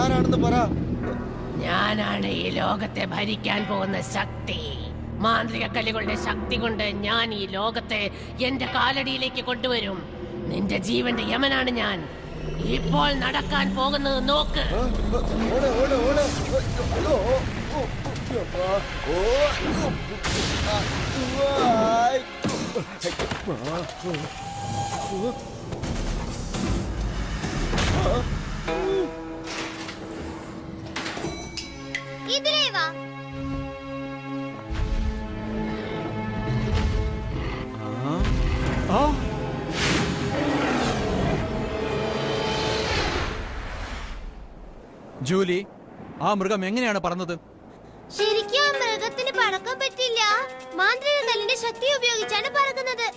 ആരാണെന്ന് പറ. ഞാനാണ് ഈ ലോകത്തെ ഭരിക്കാൻ പോകുന്ന ശക്തി. മാന്ത്രിക കല്ലുകളുടെ ശക്തി കൊണ്ട് ഞാൻ ഈ ലോകത്തെ എന്റെ കാലടിയിലേക്ക് കൊണ്ടുവരും. നിന്റെ ജീവന്റെ യമനാണ് ഞാൻ. ഇപ്പോൾ നടക്കാൻ പോകുന്നത് നോക്ക്. ജൂലി, ആ മൃഗം എങ്ങനെയാണ് പറന്നത്? ശരിക്കും ആ മൃഗത്തിന് പറക്കാൻ പറ്റില്ല. മാന്ത്രിക കല്ലിന്റെ ശക്തി ഉപയോഗിച്ചാണ് പറക്കുന്നത്.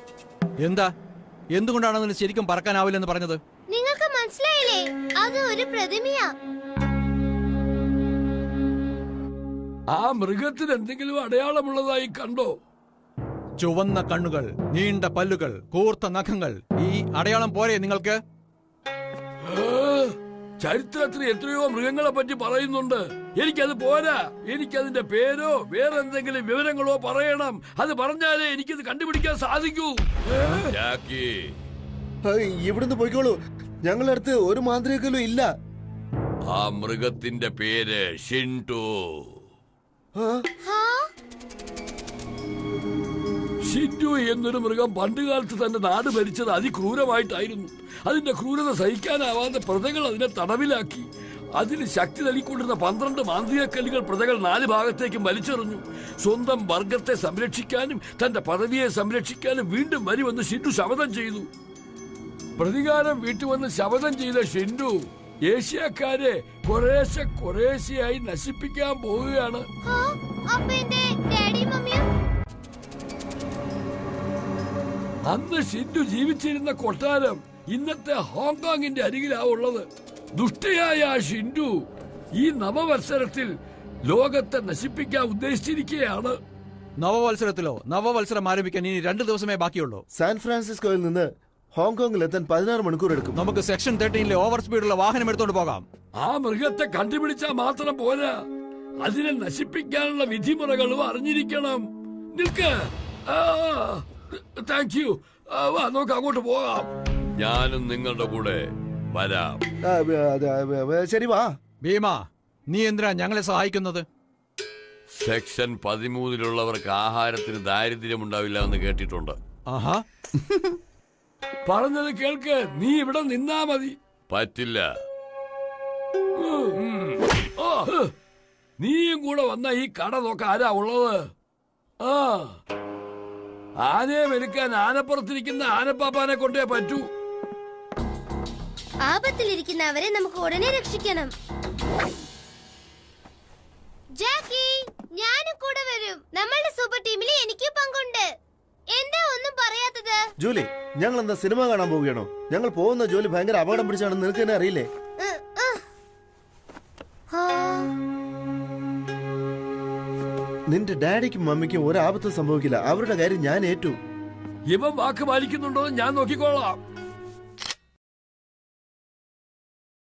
എന്താ? എന്തുകൊണ്ടാണ് അതിന് ശരിക്കും പറക്കാനാവില്ലെന്ന് പറഞ്ഞത്? നിങ്ങൾക്ക് മനസ്സിലായില്ലേ? അത് ഒരു പ്രതിമയാ. ആ മൃഗത്തിന് എന്തെങ്കിലും അടയാളമുള്ളതായി കണ്ടോ? ചുവന്ന കണ്ണുകൾ, നീണ്ട പല്ലുകൾ, കൂർത്ത നഖങ്ങൾ. ഈ അടയാളം പോരെ നിങ്ങൾക്ക്? ചരിത്രത്തിൽ എത്രയോ മൃഗങ്ങളെ പറ്റി പറയുന്നുണ്ട്. എനിക്കത് പോരാ. എനിക്കതിന്റെ പേരോ വേറെ എന്തെങ്കിലും വിവരങ്ങളോ പറയണം. അത് പറഞ്ഞാലേ എനിക്കത് കണ്ടുപിടിക്കാൻ സാധിക്കൂ. ഇവിടുന്ന് പോയിക്കോളൂ. ഞങ്ങളുടെ അടുത്ത് ഒരു മാന്ത്രികക്കല്ലും ഇല്ല. ആ മൃഗത്തിന്റെ പേര് ഷിൻടു. ഷിൻടു എന്നൊരു മൃഗം പണ്ടുകാലത്ത് തന്റെ നാട് ഭരിച്ചത് അതിക്രൂരമായിട്ടായിരുന്നു. അതിന്റെ ക്രൂരത സഹിക്കാനാവാതെ പ്രജകൾ അതിനെ തടവിലാക്കി. അതിന് ശക്തി നൽകിക്കൊണ്ടിരുന്ന 12 മാന്ത്രിക കല്ലുകൾ പ്രജകൾ 4 ഭാഗത്തേക്കും വലിച്ചെറിഞ്ഞു. സ്വന്തം വർഗത്തെ സംരക്ഷിക്കാനും തന്റെ പദവിയെ സംരക്ഷിക്കാനും വീണ്ടും വരുമെന്ന് ഷിൻടു ശപഥം ചെയ്തു. പ്രതികാരം വീട്ടുവന്ന് ശപഥം ചെയ്ത ഷിൻടു ഏഷ്യക്കാരെ കുറേശ്ശെയായി നശിപ്പിക്കാൻ പോവുകയാണ്. അന്ന് ഷിൻടു ജീവിച്ചിരുന്ന കൊട്ടാരം ഇന്നത്തെ ഹോങ്കോങ്ങിന്റെ അരികിലാ ഉള്ളത്. ദുഷ്ടയായ ആ ഷിൻടു ഈ നവവത്സരത്തിൽ ലോകത്തെ നശിപ്പിക്കാൻ ഉദ്ദേശിച്ചിരിക്കുകയാണ്. നവവത്സരത്തിലോ? നവവത്സരം ആരംഭിക്കാൻ ഇനി 2 ദിവസമേ ബാക്കിയുള്ളൂ. സാൻ ഫ്രാൻസിസ്കോയിൽ നിന്ന് ഹോങ്കോങ്ങിൽ എത്താൻ 16 മണിക്കൂർ എടുക്കും. നമുക്ക് സെക്ഷൻ 13 ഓവർ സ്പീഡുള്ള വാഹനം എടുത്തോണ്ട് പോകാം. ആ മൃഗത്തെ കണ്ടുപിടിച്ചാൽ മാത്രം പോരാ, അതിനെ നശിപ്പിക്കാനുള്ള വിധിമുറകളും അറിഞ്ഞിരിക്കണം. നിൽക്ക്. Thank you. വാ, നമുക്ക് അങ്ങോട്ട് പോകാം. ഞാനും നിങ്ങളുടെ കൂടെ വരാം. ശരി, വാ. ഭീമ, നീ എന്തിനാ ഞങ്ങളെ സഹായിക്കുന്നത്? സെക്ഷൻ 13-ലുള്ളവർക്ക് ആഹാരത്തിന് ദാരിദ്ര്യം ഉണ്ടാവില്ല എന്ന് കേട്ടിട്ടുണ്ട്. ആഹാ, പറഞ്ഞത് കേൾക്ക്. നീ ഇവിടെ നിന്നാ മതി. പറ്റില്ല. നീയും കൂടെ വന്ന ഈ കട നോക്ക ആരാ ഉള്ളത്? ആനയെ മെരുക്കാൻ ആനപ്പുറത്തിരിക്കുന്ന ആനപ്പാപ്പാനെ കൊണ്ടേ പറ്റൂ. ആപത്തിലിരിക്കുന്നവരെ നമുക്ക് ഉടനെ രക്ഷിക്കണം. ജാക്കി, ഞാനും കൂടെ വരും. നമ്മളുടെ സൂപ്പർ ടീമിൽ എനിക്ക് പങ്കുണ്ട്. എന്താ ഒന്നും പറയാത്തത്? ജൂലി, ഞങ്ങൾ എന്താ സിനിമ കാണാൻ പോവുകയാണോ? ഞങ്ങൾ പോകുന്ന ജോലി ഭയങ്കര അപകടം പിടിച്ചാണെന്ന് നിനക്ക് തന്നെ അറിയില്ലേ? നിന്റെ ഡാഡിക്കും മമ്മിക്കും ഒരാപത്തും സംഭവിക്കില്ല. അവരുടെ കാര്യം ഞാൻ ഏറ്റു. ഇവൻ വാക്ക് പാലിക്കുന്നുണ്ടോ ഞാൻ നോക്കിക്കോളാം.